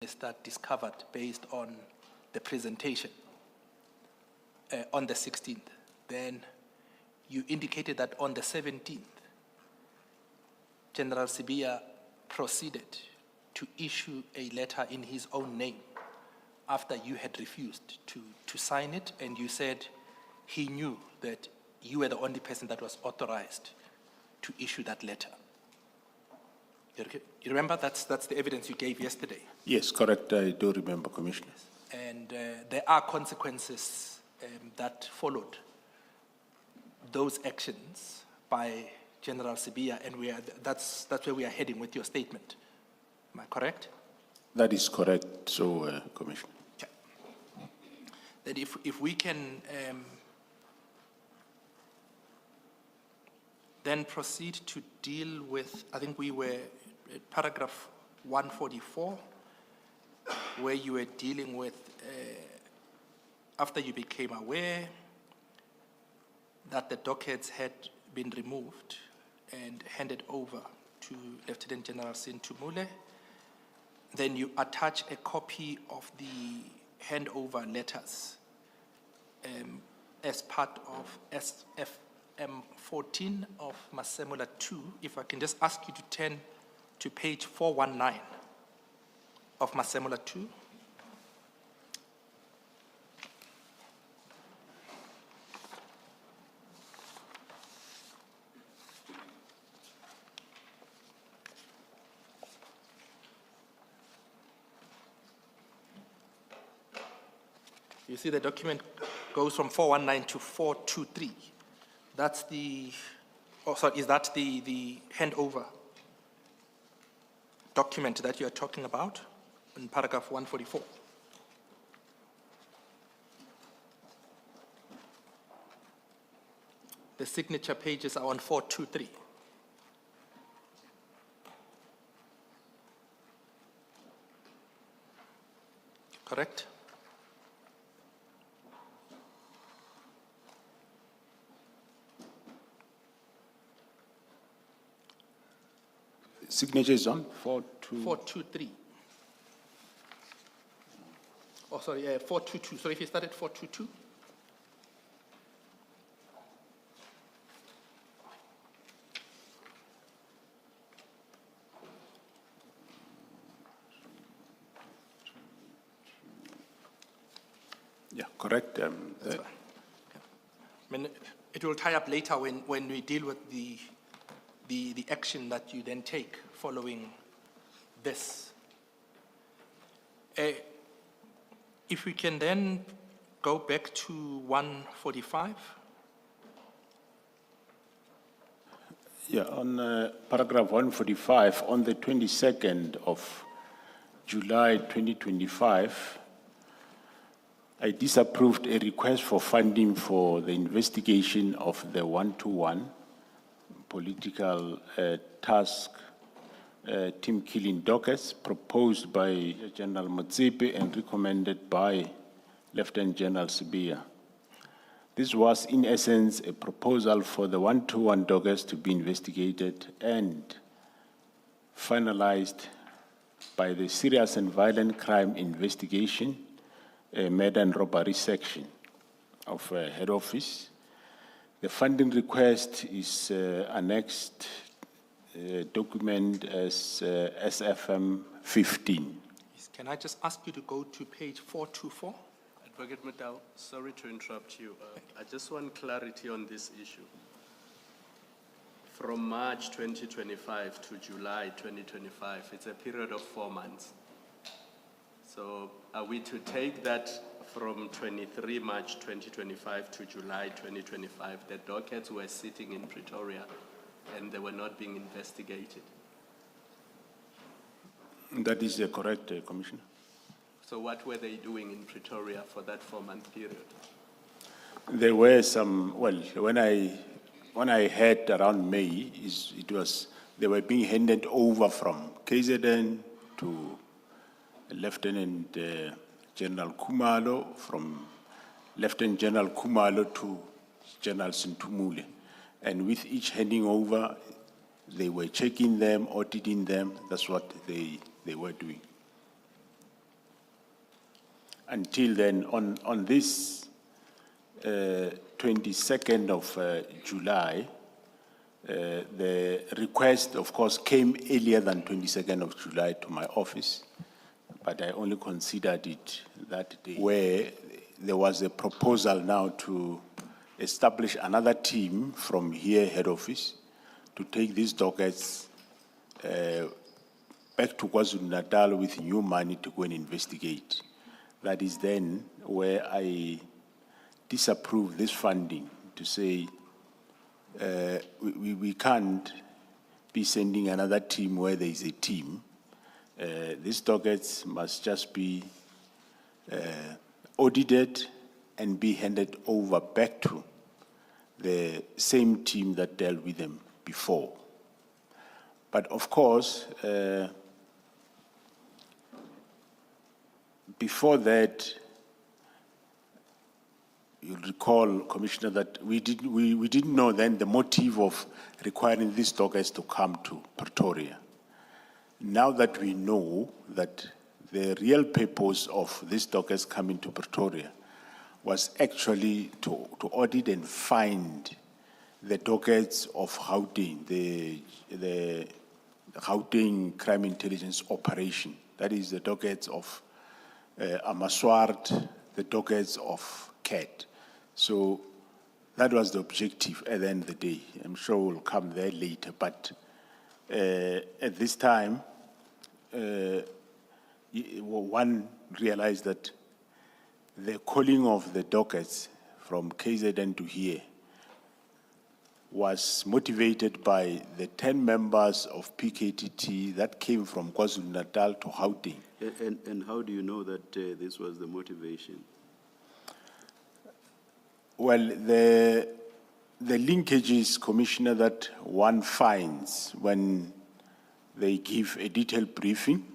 is that discovered based on the presentation on the 16th. Then you indicated that on the 17th, General Sibiya proceeded to issue a letter in his own name after you had refused to sign it, and you said he knew that you were the only person that was authorized to issue that letter. You remember? That's the evidence you gave yesterday. Yes, correct. I do remember, Commissioner. Yes. And there are consequences that followed those actions by General Sibiya, and that's where we are heading with your statement. Am I correct? That is correct, so, Commissioner. Okay. That if we can then proceed to deal with, I think we were at paragraph 144, where you were dealing with, after you became aware that the dockets had been removed and handed over to Lieutenant General Sintumule, then you attach a copy of the handover letters as part of SFM 14 of Masemola 2. If I can just ask you to turn to page 419 of Masemola 2. You see the document goes from 419 to 423. That's the, oh sorry, is that the handover document that you are talking about in paragraph 144? The signature pages are on 423. Correct? Signature is on 423. Oh, sorry, 422. So if you start at 422. Yeah, correct. That's fine. Okay. I mean, it will tie up later when we deal with the action that you then take following this. If we can then go back to 145. Yeah, on paragraph 145, on the 22nd of July 2025, I disapproved a request for funding for the investigation of the 1-to-1 political task team killing dockets proposed by General Motsepe and recommended by Lieutenant General Sibiya. This was in essence a proposal for the 1-to-1 dockets to be investigated and finalized by the Serious and Violent Crime Investigation, Murder and Robbery section of head office. The funding request is annexed document as SFM 15. Can I just ask you to go to page 424? Advocate Mutau, sorry to interrupt you. I just want clarity on this issue. From March 2025 to July 2025, it's a period of 4 months. So are we to take that from 23 March 2025 to July 2025, the dockets were sitting in Pretoria and they were not being investigated? That is correct, Commissioner. So what were they doing in Pretoria for that 4-month period? There were some, well, when I heard around May, they were being handed over from KZN to Lieutenant General Khumalo, from Lieutenant General Khumalo to General Sintumule. And with each handing over, they were checking them, auditing them. That's what they were doing. until then, on this 22nd of July, the request, of course, came earlier than 22nd of July to my office, but I only considered it that day, where there was a proposal now to establish another team from here, head office, to take these dockets back to KwaZulu-Natal with new money to go and investigate. That is then where I disapprove this funding to say we can't be sending another team where there is a team. These dockets must just be audited and be handed over back to the same team that dealt with them before. But of course, before that, you'll recall, Commissioner, that we didn't know then the motive of requiring these dockets to come to Pretoria. Now that we know that the real purpose of these dockets coming to Pretoria was actually to audit and find the dockets of Gauteng, the Gauteng Crime Intelligence Operation. That is the dockets of Amaswart, the dockets of CAT. So that was the objective at the end of the day. I'm sure we'll come there later, but at this time, one realized that the calling of the dockets from KZN to here was motivated by the 10 members of PKTT that came from KwaZulu-Natal to Gauteng. And how do you know that this was the motivation? Well, the linkages, Commissioner, that one finds when they give a detailed briefing,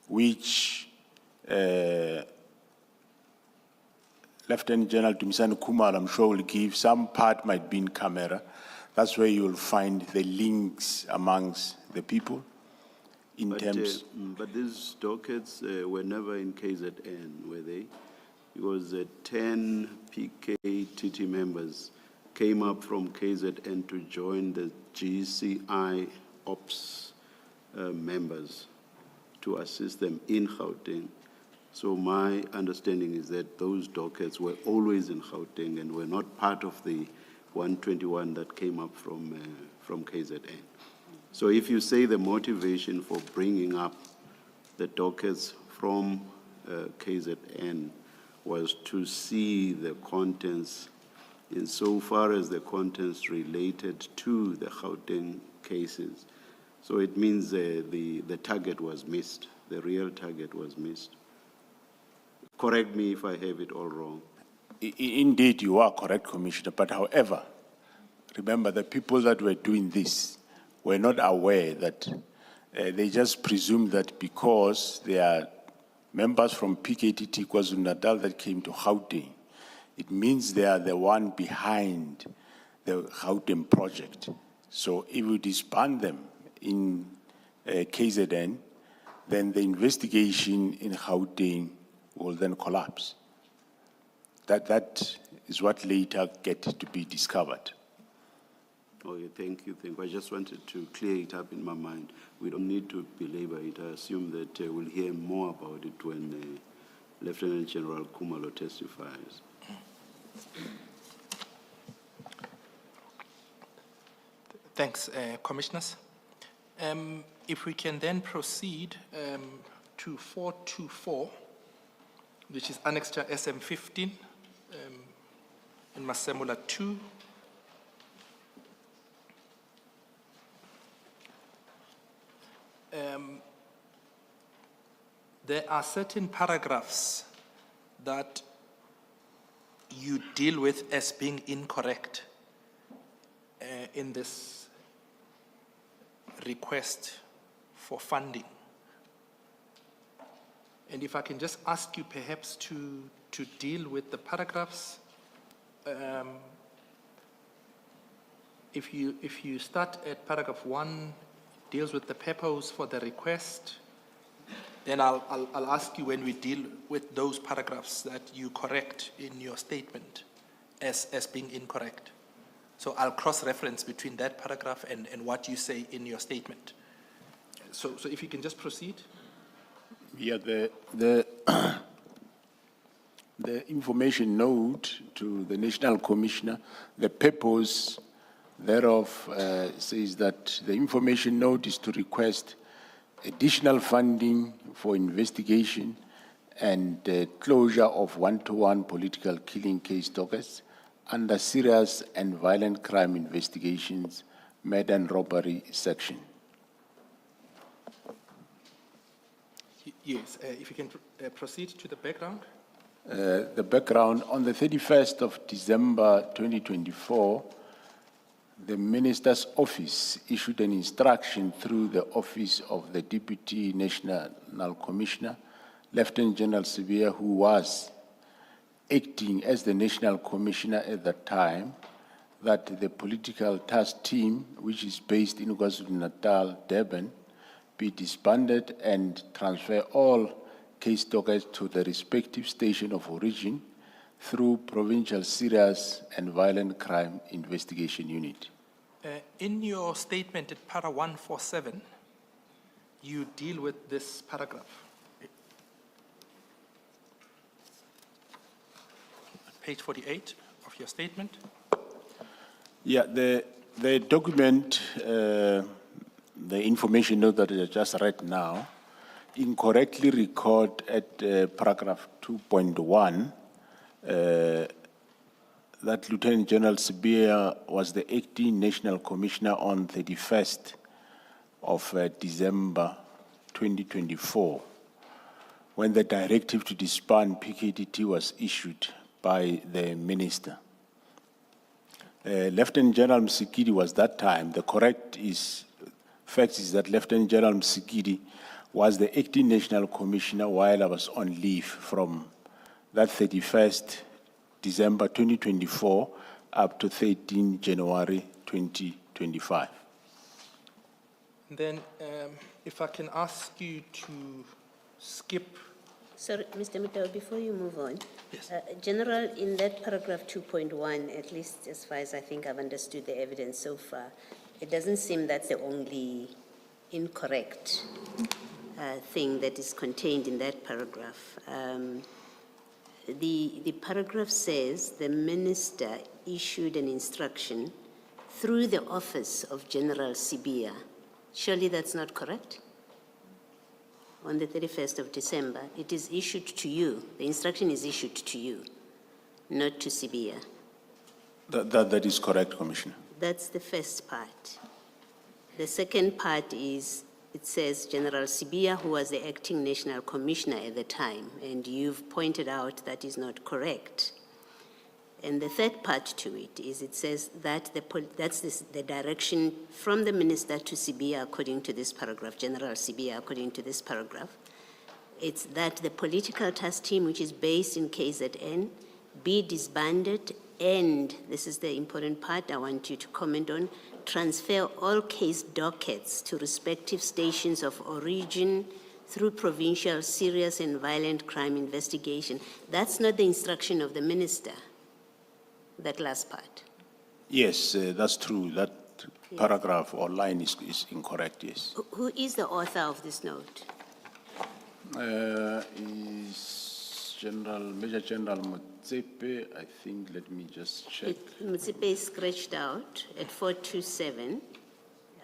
which Lieutenant General Dumisani Kumar, I'm sure, will give. Some part might be in camera. That's where you'll find the links amongst the people in terms. But these dockets were never in KZN, were they? Because 10 PKTT members came up from KZN to join the GCI Ops members to assist them in Gauteng. So my understanding is that those dockets were always in Gauteng and were not part of the 121 that came up from KZN. So if you say the motivation for bringing up the dockets from KZN was to see the contents insofar as the contents related to the Gauteng cases. So it means the target was missed, the real target was missed. Correct me if I have it all wrong. Indeed, you are correct, Commissioner. But however, remember the people that were doing this were not aware that they just presumed that because they are members from PKTT KwaZulu-Natal that came to Gauteng, it means they are the one behind the Gauteng project. So if we disband them in KZN, then the investigation in Gauteng will then collapse. That is what later get to be discovered. Okay, thank you. I just wanted to clear it up in my mind. We don't need to belabor it. I assume that we'll hear more about it when Lieutenant General Kumalo testifies. Thanks, Commissioners. If we can then proceed to 424, which is Annexure SM15 in Masemola 2. There are certain paragraphs that you deal with as being incorrect in this request for funding. And if I can just ask you perhaps to deal with the paragraphs. If you start at paragraph 1, deals with the purpose for the request. then I'll ask you when we deal with those paragraphs that you correct in your statement as being incorrect. So I'll cross-reference between that paragraph and what you say in your statement. So if you can just proceed. Yeah, the information note to the National Commissioner, the purpose thereof says that the information note is to request additional funding for investigation and closure of one-to-one political killing case dockets under serious and violent crime investigations, murder and robbery section. Yes, if you can proceed to the background. The background, on the 31st of December 2024, the Minister's Office issued an instruction through the Office of the Deputy National Commissioner, Lieutenant General Sibiya, who was acting as the National Commissioner at that time, that the political task team, which is based in KwaZulu-Natal, Durban, be disbanded and transfer all case dockets to the respective station of origin through Provincial Serious and Violent Crime Investigation Unit. In your statement at para 147, you deal with this paragraph. Page 48 of your statement. Yeah, the document, the information note that I just read now, incorrectly record at paragraph 2.1 that Lieutenant General Sibiya was the acting National Commissioner on 31st of December 2024, when the directive to disband PKTT was issued by the Minister. Lieutenant General Msikidi was that time. The correct fact is that Lieutenant General Msikidi was the acting National Commissioner while I was on leave from that 31st December 2024 up to 13 January 2025. Then, if I can ask you to skip. Sorry, Mr. Mittal, before you move on. Yes. General, in that paragraph 2.1, at least as far as I think I've understood the evidence so far, it doesn't seem that's the only incorrect thing that is contained in that paragraph. The paragraph says the minister issued an instruction through the office of General Sibiya. Surely that's not correct? On the 31st of December, it is issued to you. The instruction is issued to you, not to Sibiya. That is correct, Commissioner. That's the first part. The second part is, it says General Sibiya, who was the acting National Commissioner at the time, and you've pointed out that is not correct. And the third part to it is, it says that the direction from the minister to Sibiya, according to this paragraph, General Sibiya, according to this paragraph, it's that the political task team, which is based in KZN, be disbanded, and this is the important part I want you to comment on, transfer all case dockets to respective stations of origin through provincial serious and violent crime investigation. That's not the instruction of the minister, that last part. Yes, that's true. That paragraph or line is incorrect, yes. Who is the author of this note? Is Major General Motsepe, I think, let me just check. Motsepe is scratched out at 427.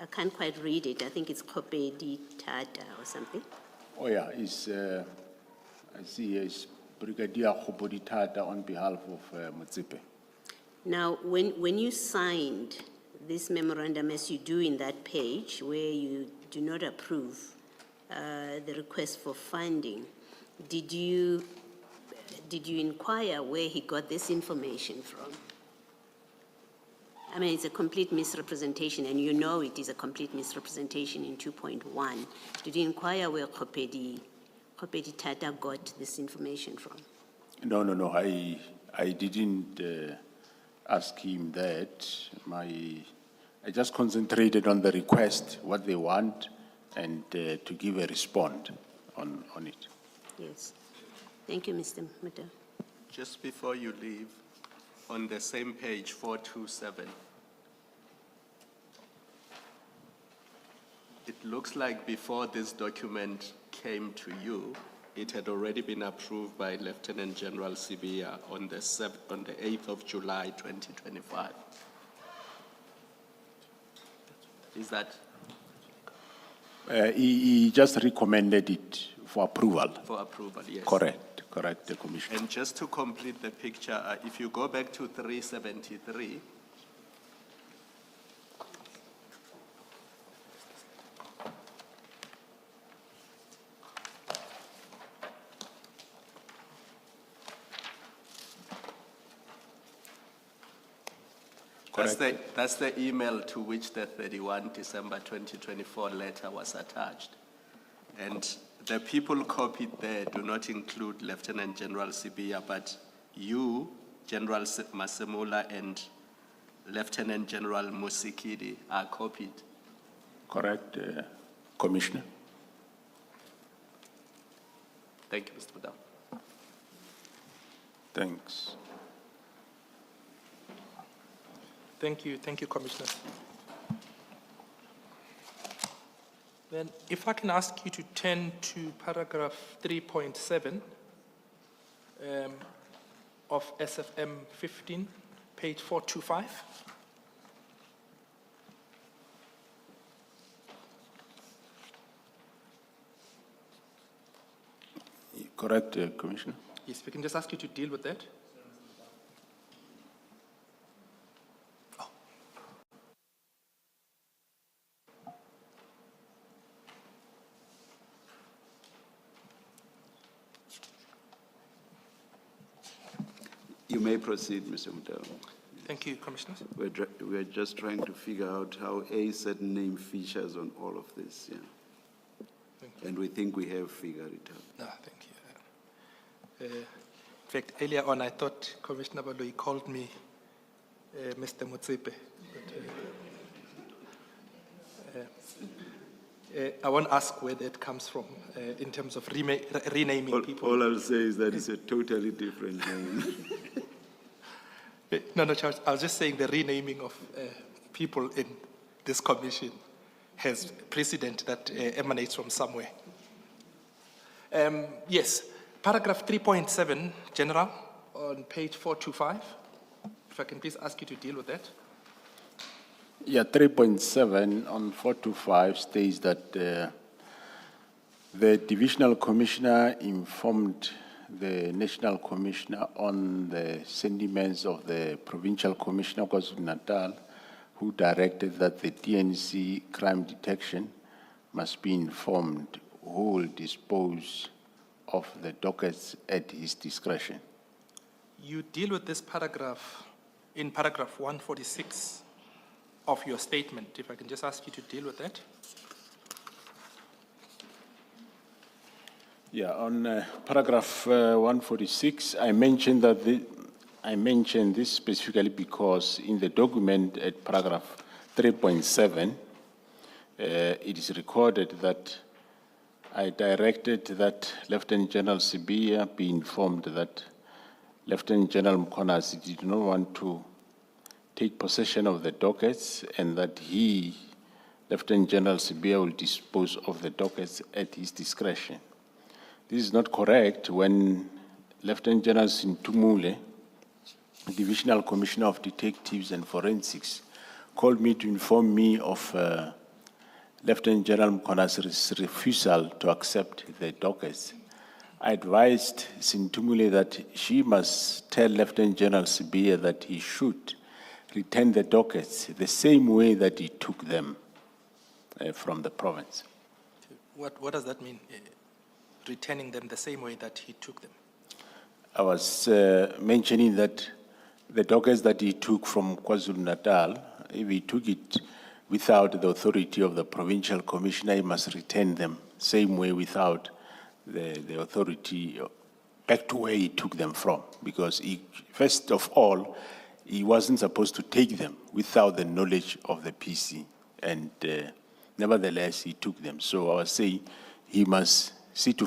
I can't quite read it. I think it's Kopedi Tata or something. Oh yeah, I see here is Brigadier Kopedi Tata on behalf of Motsepe. Now, when you signed this memorandum, as you do in that page, where you do not approve the request for funding, did you inquire where he got this information from? I mean, it's a complete misrepresentation, and you know it is a complete misrepresentation in 2.1. Did you inquire where Kopedi Tata got this information from? No, I didn't ask him that. I just concentrated on the request, what they want, and to give a response on it. Yes. Thank you, Mr. Mutau. Just before you leave, on the same page, 427, it looks like before this document came to you, it had already been approved by Lieutenant General Sibia on the 8th of July, 2025. Is that He just recommended it for approval. for approval? Yes. Correct, the Commissioner. And just to complete the picture, if you go back to 373, that's the email to which the 31 December 2024 letter was attached. And the people copied there do not include Lieutenant General Sibia, but you, General Masemola, and Lieutenant General Musikidi are copied. Correct, Commissioner. Thank you, Mr. Mutau. Thanks. Thank you, Commissioner. Then, if I can ask you to turn to paragraph 3.7 of SFM 15, page 425. Correct, Commissioner. Yes, we can just ask you to deal with that. You may proceed, Mr. Mutau. Thank you, Commissioners. We're just trying to figure out how a certain name features on all of this, yeah. And we think we have figured it out. No, thank you. In fact, earlier on, I thought Commissioner Baloi called me Mr. Motsepe. I won't ask where that comes from in terms of renaming people. All I'll say is that it's a totally different name. No, Charles, I was just saying the renaming of people in this commission has precedent that emanates from somewhere. Yes, paragraph 3.7, General, on page 425. If I can please ask you to deal with that. Yeah, 3.7 on 425 states that the Divisional Commissioner informed the National Commissioner on the sentiments of the Provincial Commissioner of KwaZulu-Natal, who directed that the DNC crime detection must be informed who will dispose of the dockets at his discretion. You deal with this paragraph in paragraph 146 of your statement. If I can just ask you to deal with that. Yeah, on paragraph 146, I mentioned that I mentioned this specifically because in the document at paragraph 3.7, it is recorded that I directed that Lieutenant General Sibia be informed that Lieutenant General Mkhonasi did not want to take possession of the dockets and that he, Lieutenant General Sibia, will dispose of the dockets at his discretion. This is not correct when Lieutenant General Sintumule, Divisional Commissioner of Detectives and Forensics, called me to inform me of Lieutenant General Mkhonasi's refusal to accept the dockets. I advised Sintumule that she must tell Lieutenant General Sibia that he should return the dockets the same way that he took them from the province. What does that mean? Returning them the same way that he took them? I was mentioning that the dockets that he took from KwaZulu-Natal, if he took it without the authority of the provincial commissioner, he must return them same way without the authority back to where he took them from. Because he, first of all, he wasn't supposed to take them without the knowledge of the PC. And nevertheless, he took them. So I was saying he must see to